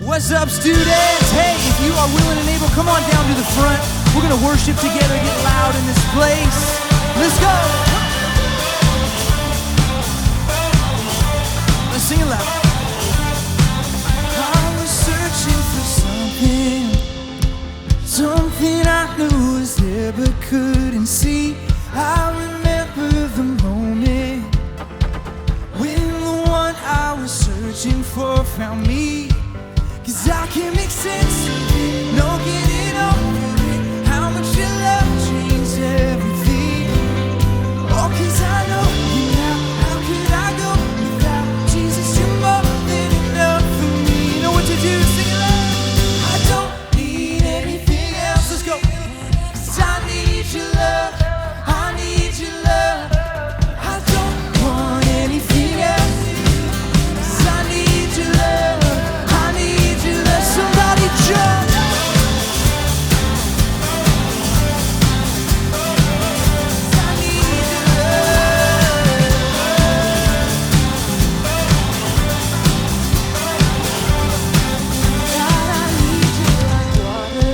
What's up, students? Hey, if you are willing and able, come on down to the front. We're gonna worship together, get loud in this place. Let's go. Let's sing it loud. I was searching for something I knew was there but couldn't see. I remember the moment when the one I was searching for found me. 'Cause I can't make sense of it, no getting over it, how much your love changed everything. Oh, 'cause I know you now, how could I go without Jesus? You're more than enough for me. You know what to do, sing it loud. I don't need anything else, let's go. 'Cause I need your love, I need your love. I don't want anything else, 'cause I need your love. Somebody jump! I need your love. God, I need you like water.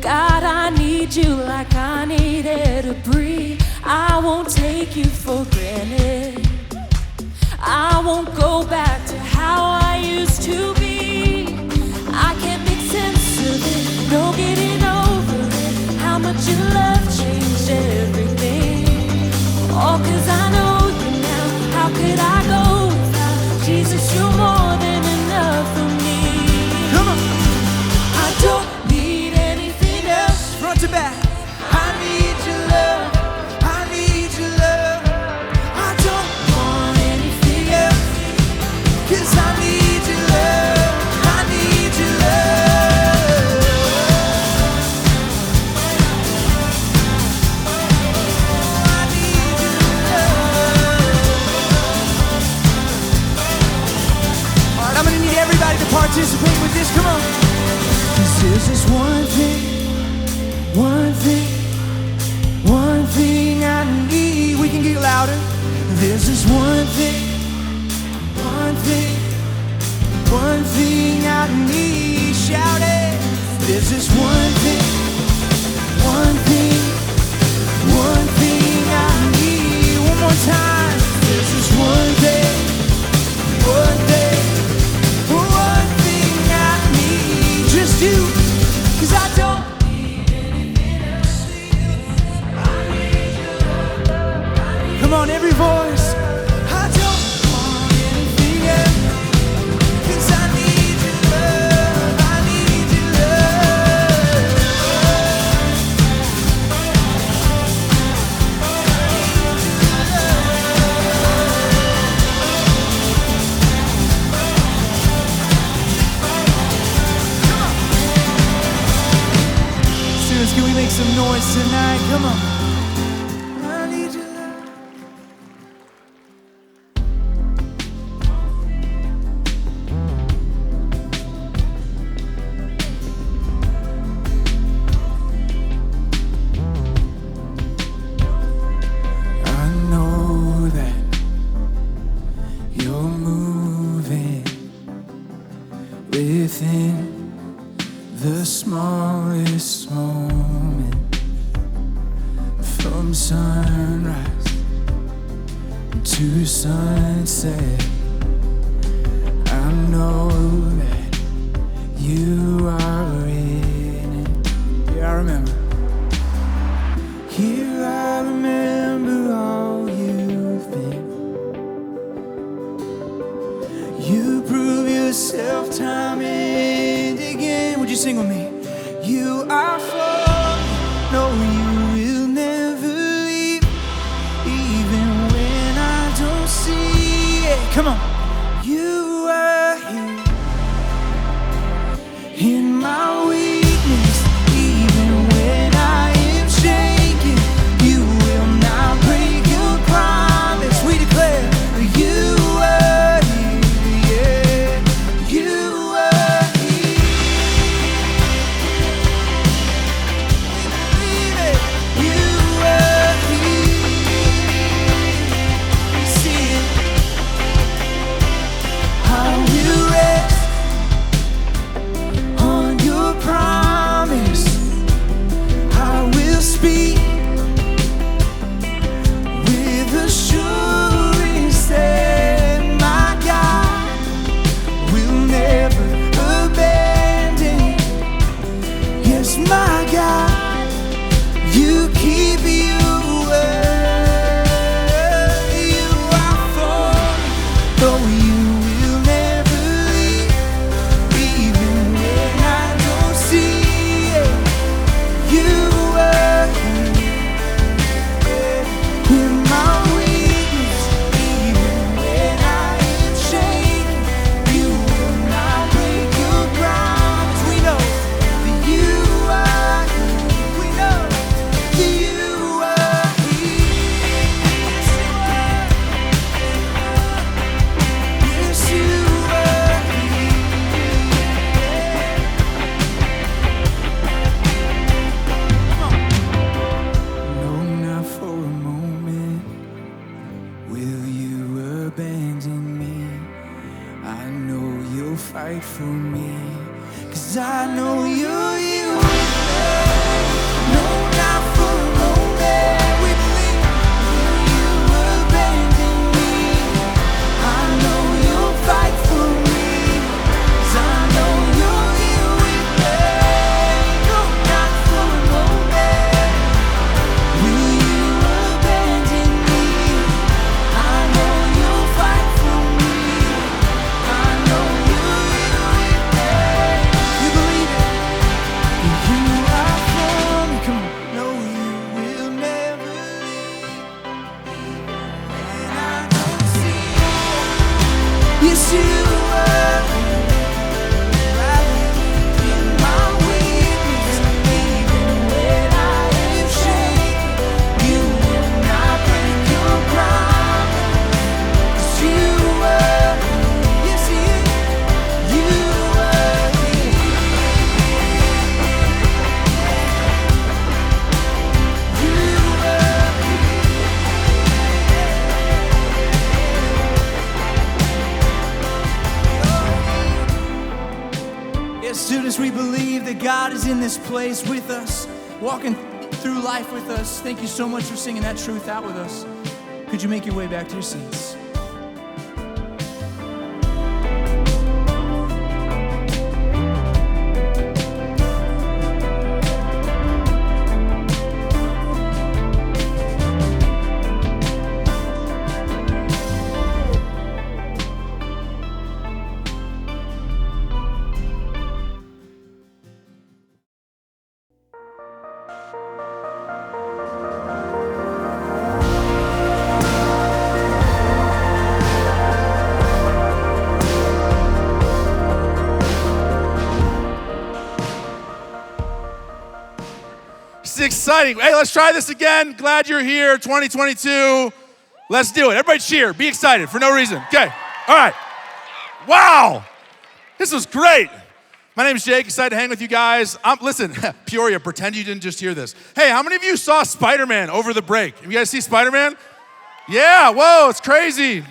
God, I need you like I need air to breathe. I won't take you for granted. I won't go back to how I used to be. I can't make sense of it, no getting over it, how much your love changed everything. Oh, 'cause I know you now, how could I go without Jesus? You're more than enough for me. Come on. I don't need anything else, front to back. I need your love, I need your love. I don't want anything else, 'cause I need your love. Participate with this, come on. 'Cause there's just one thing I need. We can get louder. There's just one thing I need. Shout it. There's just one thing I need. One more time. There's just one thing I need. Just you, 'cause I don't need anything else. I need your love. Come on, every voice. I don't want anything else, 'cause I need your love. I need your love. Can we make some noise tonight? Come on. I need your love. I know that you're moving within the smallest moment, from sunrise to sunset. I know that you are in it. Here I remember. Here I remember all you've been. You prove yourself time and again. Would you sing with me? You are for me. No, you will never leave, even when I don't see it. Come on. You are here in my weakness, even when I am shaking. You will not break your promise. We declare you are here, yeah. You are here. We believe it. You are here. We see it. you'll fight for me. 'Cause I know you're here with me. No, not for a moment with me. You abandon me. I know you'll fight for me. 'Cause I know you're here with me. No, not for a moment. Will you abandon me? I know you'll fight for me. I know you're here with me. You believe it? You are for me. Come on. No, you will never leave. When I don't see it. Yes, you are. Right in my weakness. Even when I am shaken, you will not break your promise. 'Cause you are. Yes, you are. You are here. Yes, students, we believe that God is in this place with us, walking through life with us. Thank you so much for singing that truth out with us. Could you make your way back to your seats? This is exciting. Hey, let's try this again. Glad you're here, 2022. Let's do it. Everybody cheer. Be excited for no reason. Okay. All right. Wow. This was great. My name's Jake. Excited to hang with you guys. Listen, Peoria, pretend you didn't just hear this. Hey, how many of you saw Spider-Man over the break? You guys see Spider-Man? Yeah. Whoa, it's crazy.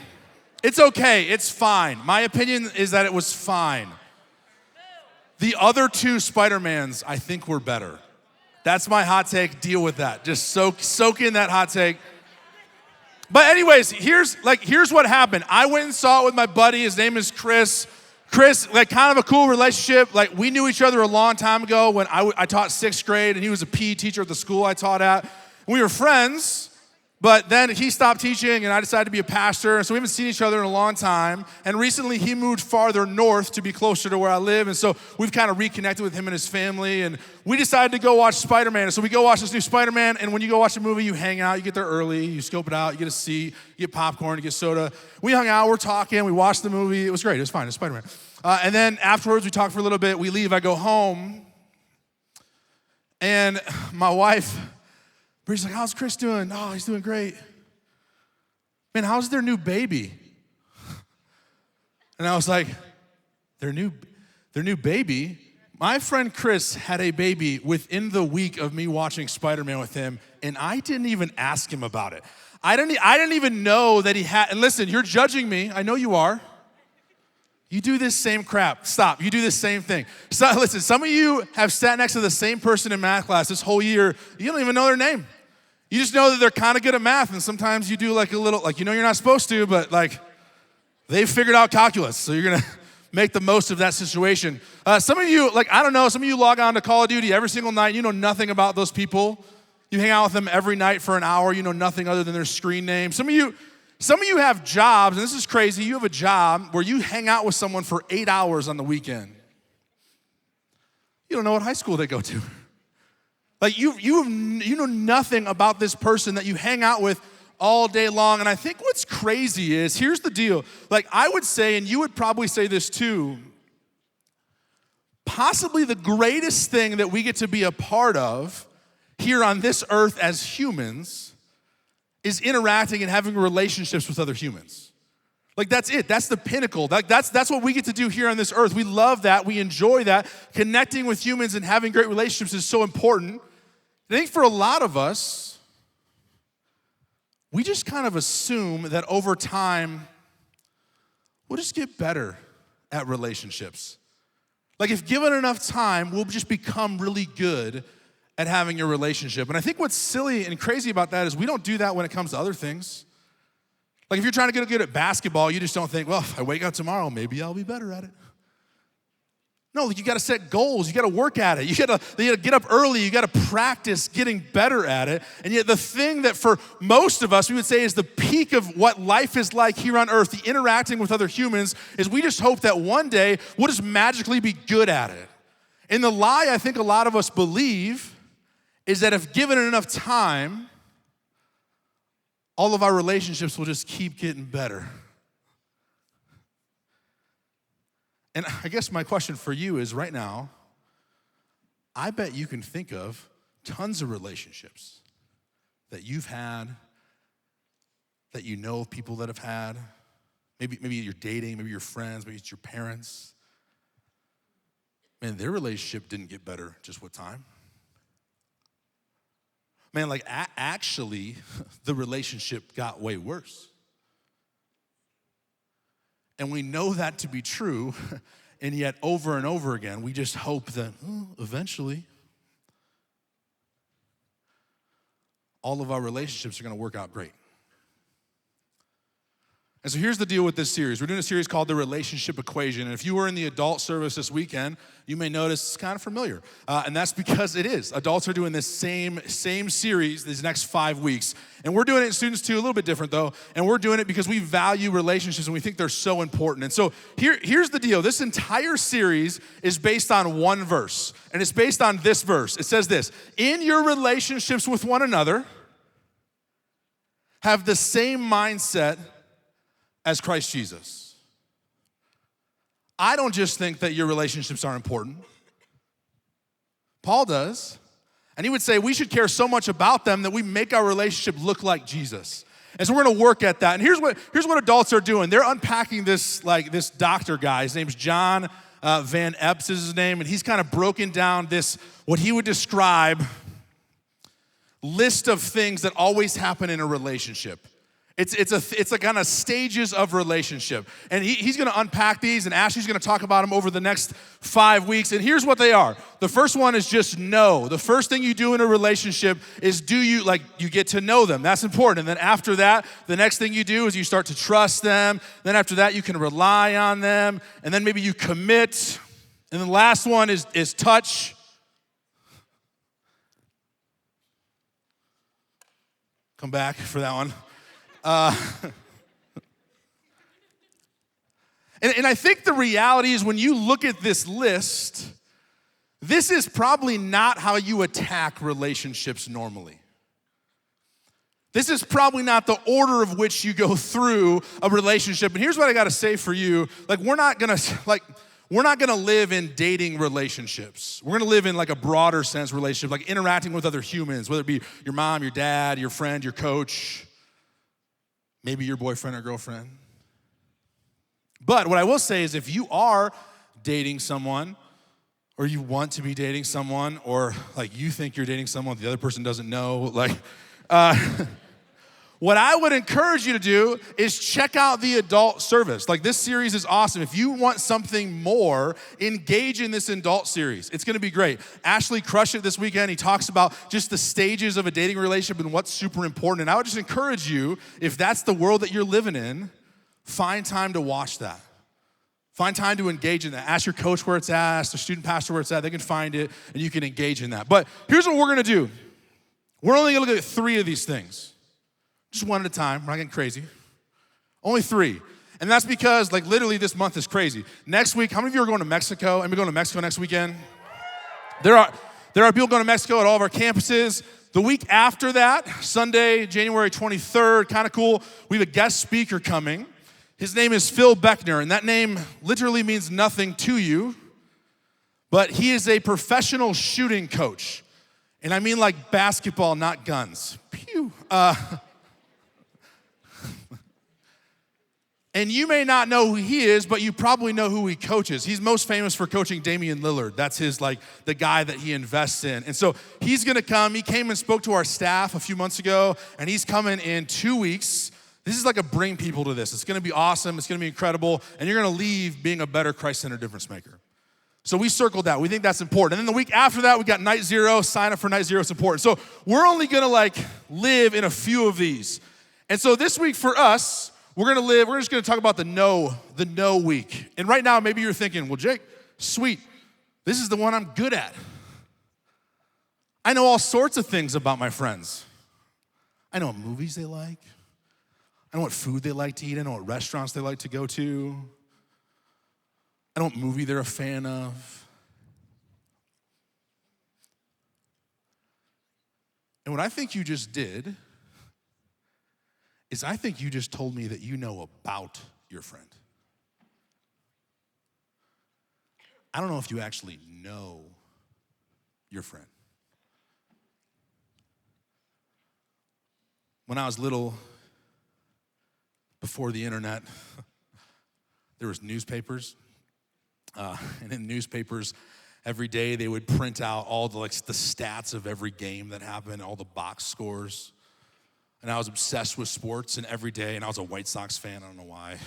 It's okay. It's fine. My opinion is that it was fine. The other two Spider-Mans, I think, were better. That's my hot take. Deal with that. Just soak in that hot take. But anyways, here's what happened. I went and saw it with my buddy. His name is Chris. Chris, kind of a cool relationship. We knew each other a long time ago when I taught 6th grade, and he was a PE teacher at the school I taught at. We were friends, but then he stopped teaching, and I decided to be a pastor, and so we haven't seen each other in a long time. And recently, he moved farther north to be closer to where I live, and so we've kind of reconnected with him and his family, and we decided to go watch Spider-Man. And so we go watch this new Spider-Man, and when you go watch a movie, you hang out, you get there early, you scope it out, you get a seat, you get popcorn, you get soda. We hung out, we're talking, we watched the movie. It was great, it was fine, it's Spider-Man. And then afterwards, we talk for a little bit, we leave, I go home, and my wife, Bridget's like, how's Chris doing? Oh, he's doing great. Man, how's their new baby? And I was like, their new baby? My friend Chris had a baby within the week of me watching Spider-Man with him, and I didn't even ask him about it. I didn't even know that he had, and listen, you're judging me. I know you are. You do this same crap. Stop. You do this same thing. So, listen, some of you have sat next to the same person in math class this whole year. You don't even know their name. You just know that they're kind of good at math, and sometimes you do a little, you're not supposed to, but they've figured out calculus, so you're gonna make the most of that situation. Some of you, I don't know, some of you log on to Call of Duty every single night. You know nothing about those people. You hang out with them every night for an hour. You know nothing other than their screen name. Some of you have jobs, and this is crazy. You have a job where you hang out with someone for 8 hours on the weekend. You don't know what high school they go to. You know nothing about this person that you hang out with all day long. And I think what's crazy is, here's the deal. I would say, and you would probably say this too, possibly the greatest thing that we get to be a part of here on this earth as humans is interacting and having relationships with other humans. That's it. That's the pinnacle. That's what we get to do here on this earth. We love that. We enjoy that. Connecting with humans and having great relationships is so important. I think for a lot of us, we just kind of assume that over time, we'll just get better at relationships. Like if given enough time, we'll just become really good at having a relationship. And I think what's silly and crazy about that is we don't do that when it comes to other things. Like if you're trying to get good at basketball, you just don't think, well, if I wake up tomorrow, maybe I'll be better at it. No, you gotta set goals, you gotta work at it, you gotta get up early, you gotta practice getting better at it. And yet the thing that for most of us, we would say is the peak of what life is like here on earth, the interacting with other humans, is we just hope that one day we'll just magically be good at it. And the lie I think a lot of us believe is that if given enough time, all of our relationships will just keep getting better. And I guess my question for you is right now, I bet you can think of tons of relationships that you've had, that you know of people that have had. Maybe you're dating, maybe you're friends, maybe it's your parents. Man, their relationship didn't get better just with time. Man, like actually, the relationship got way worse. And we know that to be true, and yet over and over again, we just hope that eventually all of our relationships are gonna work out great. And so here's the deal with this series. We're doing a series called The Relationship Equation. And if you were in the adult service this weekend, you may notice it's kind of familiar. And that's because it is. Adults are doing this same series these next 5 weeks. And we're doing it in students too, a little bit different though. And we're doing it because we value relationships and we think they're so important. And so here's the deal. This entire series is based on one verse. And it's based on this verse. It says this: in your relationships with one another, have the same mindset as Christ Jesus. I don't just think that your relationships are important. Paul does. And he would say we should care so much about them that we make our relationship look like Jesus. And so we're gonna work at that. And here's what adults are doing. They're unpacking this doctor guy. His name's John Van Epps is his name. And he's kind of broken down this, what he would describe, list of things that always happen in a relationship. It's like kind of stages of relationship. And he's gonna unpack these, and Ashley's gonna talk about them over the next 5 weeks. And here's what they are. The first one is just know. The first thing you do in a relationship is you get to know them. That's important. And then after that, the next thing you do is you start to trust them. Then after that, you can rely on them. And then maybe you commit. And the last one is touch. Come back for that one. And I think the reality is when you look at this list, this is probably not how you attack relationships normally. This is probably not the order of which you go through a relationship. And here's what I gotta say for you. We're not gonna live in dating relationships. We're gonna live in a broader sense relationship, like interacting with other humans, whether it be your mom, your dad, your friend, your coach, maybe your boyfriend or girlfriend. But what I will say is if you are dating someone, or you want to be dating someone, or you think you're dating someone the other person doesn't know, what I would encourage you to do is check out the adult service. This series is awesome. If you want something more, engage in this adult series. It's gonna be great. Ashley crushed it this weekend. He talks about just the stages of a dating relationship and what's super important. And I would just encourage you, if that's the world that you're living in, find time to watch that. Find time to engage in that. Ask your coach where it's at, ask the student pastor where it's at. They can find it and you can engage in that. But here's what we're gonna do. We're only gonna look at 3 of these things. Just one at a time, we're not getting crazy. Only 3. And that's because literally this month is crazy. Next week, how many of you are going to Mexico? Anybody going to Mexico next weekend? There are people going to Mexico at all of our campuses. The week after that, Sunday, January 23rd, kind of cool, we have a guest speaker coming. His name is Phil Beckner, and that name literally means nothing to you, but he is a professional shooting coach. And I mean basketball, not guns. Pew. And you may not know who he is, but you probably know who he coaches. He's most famous for coaching Damian Lillard. That's his, the guy that he invests in. And so he's gonna come. He came and spoke to our staff a few months ago, and he's coming in 2 weeks This is like a bring people to this. It's gonna be awesome, it's gonna be incredible, and you're gonna leave being a better Christ-centered difference maker. So we circled that. We think that's important. And then the week after that, we got night zero. Sign up for night zero. It's important. So we're only gonna live in a few of these. And so this week for us, we're just gonna talk about the no week. And right now, maybe you're thinking, well, Jake, sweet. This is the one I'm good at. I know all sorts of things about my friends. I know what movies they like. I know what food they like to eat. I know what restaurants they like to go to. I know what movie they're a fan of. And what I think you just did is I think you just told me that you know about your friend. I don't know if you actually know your friend. When I was little, before the internet, there was newspapers. And in newspapers, every day they would print out all the stats of every game that happened, all the box scores. And I was obsessed with sports, and every day, and I was a White Sox fan, I don't know why.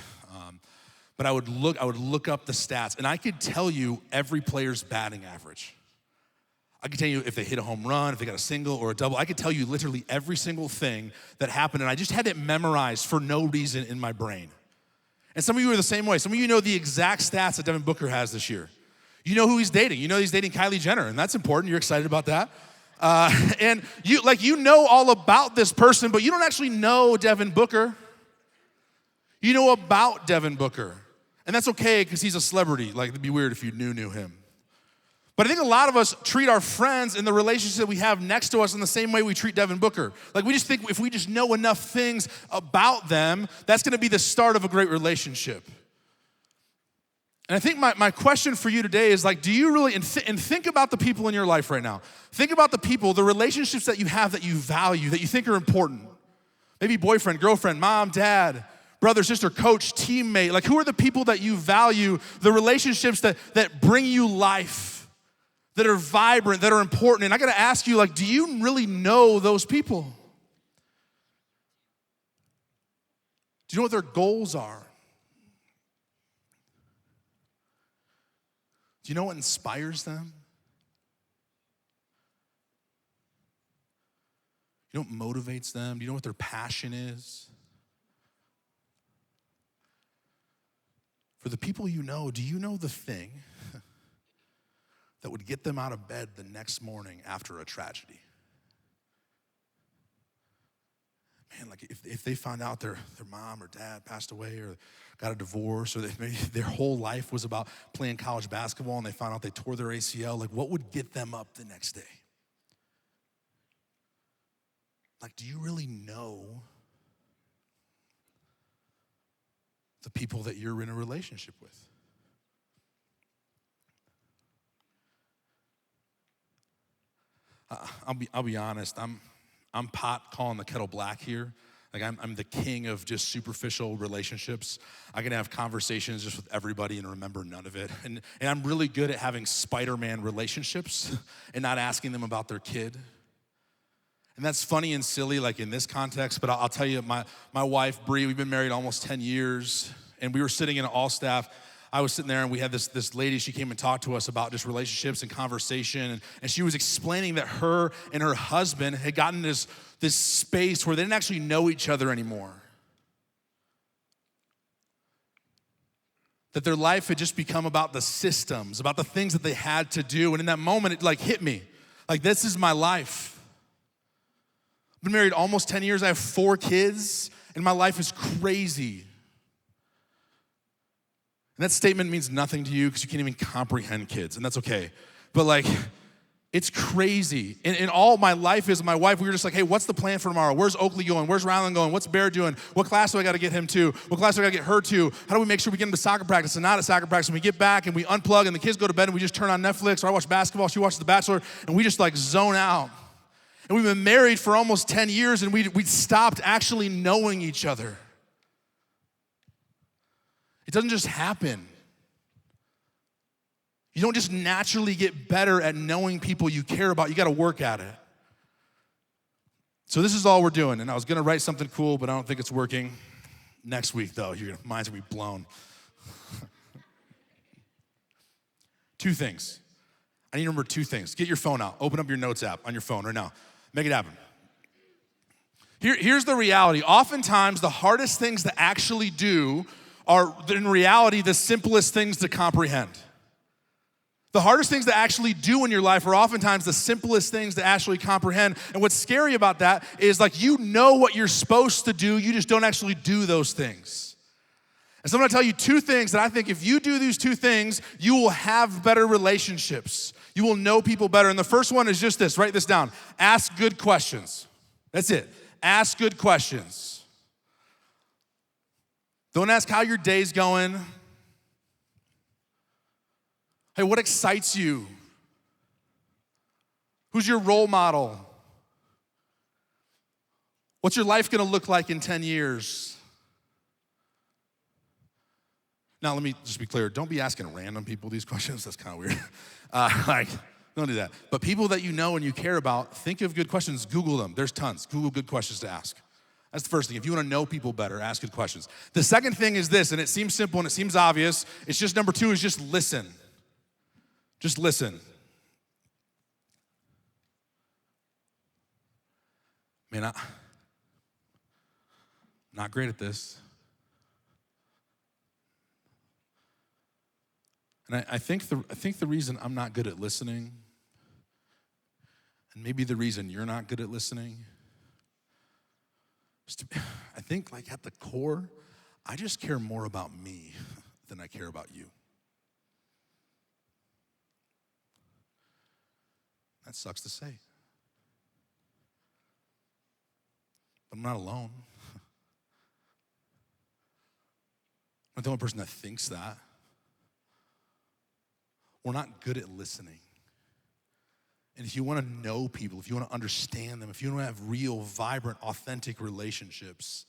But I would look up the stats, and I could tell you every player's batting average. I could tell you if they hit a home run, if they got a single or a double. I could tell you literally every single thing that happened, and I just had it memorized for no reason in my brain. And some of you are the same way. Some of you know the exact stats that Devin Booker has this year. You know who he's dating. You know he's dating Kylie Jenner, and that's important. You're excited about that. And you know all about this person, but you don't actually know Devin Booker. You know about Devin Booker. And that's okay because he's a celebrity. It'd be weird if you knew him. But I think a lot of us treat our friends and the relationships that we have next to us in the same way we treat Devin Booker. We just think if we just know enough things about them, that's gonna be the start of a great relationship. And I think my question for you today is do you really, and think about the people in your life right now. Think about the people, the relationships that you have that you value, that you think are important. Maybe boyfriend, girlfriend, mom, dad, brother, sister, coach, teammate. Who are the people that you value, the relationships that bring you life? That are vibrant, that are important. And I gotta ask you, do you really know those people? Do you know what their goals are? Do you know what inspires them? Do you know what motivates them? Do you know what their passion is? For the people you know, do you know the thing that would get them out of bed the next morning after a tragedy? Man, if they found out their mom or dad passed away or got a divorce, or maybe their whole life was about playing college basketball and they found out they tore their ACL, what would get them up the next day? Do you really know the people that you're in a relationship with? I'll be honest. I'm pot calling the kettle black here. I'm the king of just superficial relationships. I can have conversations just with everybody and remember none of it. And I'm really good at having Spider-Man relationships and not asking them about their kid. And that's funny and silly, in this context. But I'll tell you, my wife Bree, we've been married almost 10 years, and we were sitting in an all staff. I was sitting there and we had this lady, she came and talked to us about just relationships and conversation. And she was explaining that her and her husband had gotten this space where they didn't actually know each other anymore. That their life had just become about the systems, about the things that they had to do. And in that moment, it hit me. This is my life. I've been married almost 10 years. I have 4 kids, and my life is crazy. And that statement means nothing to you because you can't even comprehend kids, and that's okay. But it's crazy. And all my life is my wife, we were just hey, what's the plan for tomorrow? Where's Oakley going? Where's Rylan going? What's Bear doing? What class do I gotta get him to? What class do I gotta get her to? How do we make sure we get him to soccer practice and not at soccer practice? And we get back and we unplug and the kids go to bed and we just turn on Netflix, or I watch basketball, she watches The Bachelor, and we just zone out. And we've been married for almost 10 years and we stopped actually knowing each other. It doesn't just happen. You don't just naturally get better at knowing people you care about. You got to work at it. So this is all we're doing, and I was gonna write something cool, but I don't think it's working. Next week, though, mine's gonna be blown. Two things. I need to remember two things. Get your phone out. Open up your notes app on your phone right now. Make it happen. Here's the reality. Oftentimes, the hardest things to actually do are, in reality, the simplest things to comprehend. The hardest things to actually do in your life are oftentimes the simplest things to actually comprehend. And what's scary about that is like you know what you're supposed to do, you just don't actually do those things. And so I'm gonna tell you two things that I think if you do these two things, you will have better relationships. You will know people better. And the first one is just this, write this down. Ask good questions. That's it. Ask good questions. Don't ask how your day's going. Hey, what excites you? Who's your role model? What's your life gonna look like in 10 years? Now, let me just be clear. Don't be asking random people these questions. That's kind of weird. Don't do that. But people that you know and you care about, think of good questions. Google them. There's tons. Google good questions to ask. That's the first thing. If you want to know people better, ask good questions. The second thing is this, and it seems simple and it seems obvious. It's just number two is just listen. Just listen. Man, I'm not great at this. And I think the reason I'm not good at listening, and maybe the reason you're not good at listening, is I think like at the core, I just care more about me than I care about you. That sucks to say. But I'm not alone. I'm not the only person that thinks that. We're not good at listening. And if you want to know people, if you want to understand them, if you want to have real, vibrant, authentic relationships,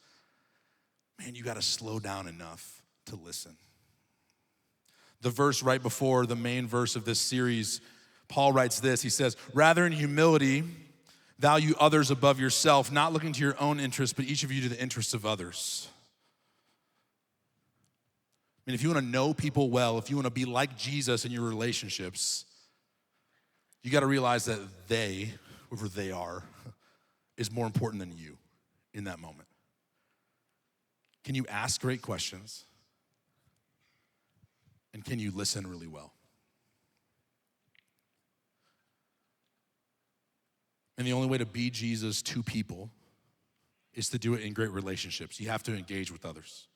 man, you got to slow down enough to listen. The verse right before the main verse of this series, Paul writes this. He says, rather in humility, value others above yourself, not looking to your own interests, but each of you to the interests of others. I mean, if you want to know people well, if you want to be like Jesus in your relationships, you got to realize that they, whoever they are, is more important than you in that moment. Can you ask great questions? And can you listen really well? And the only way to be Jesus to people is to do it in great relationships. You have to engage with others.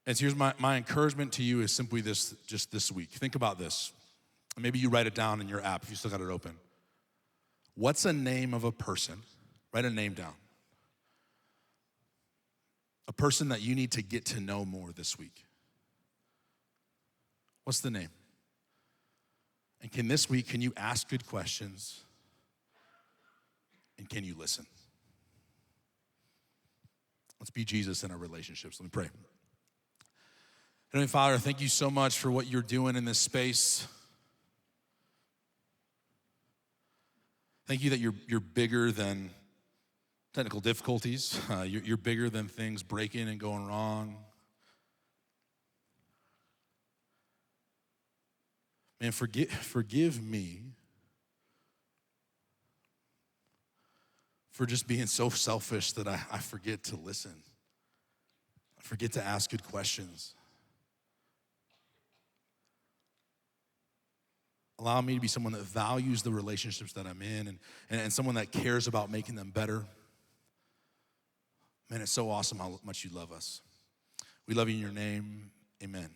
And so here's my encouragement to you is simply this, just this week. Think about this. Maybe you write it down in your app if you still got it open. What's a name of a person? Write a name down. A person that you need to get to know more this week. What's the name? And this week, can you ask good questions? And can you listen? Let's be Jesus in our relationships. Let me pray. Heavenly Father, thank you so much for what you're doing in this space. Thank you that you're bigger than technical difficulties. You're bigger than things breaking and going wrong. Man, forgive me for just being so selfish that I forget to listen. I forget to ask good questions. Allow me to be someone that values the relationships that I'm in and someone that cares about making them better. Man, it's so awesome how much you love us. We love you in your name. Amen.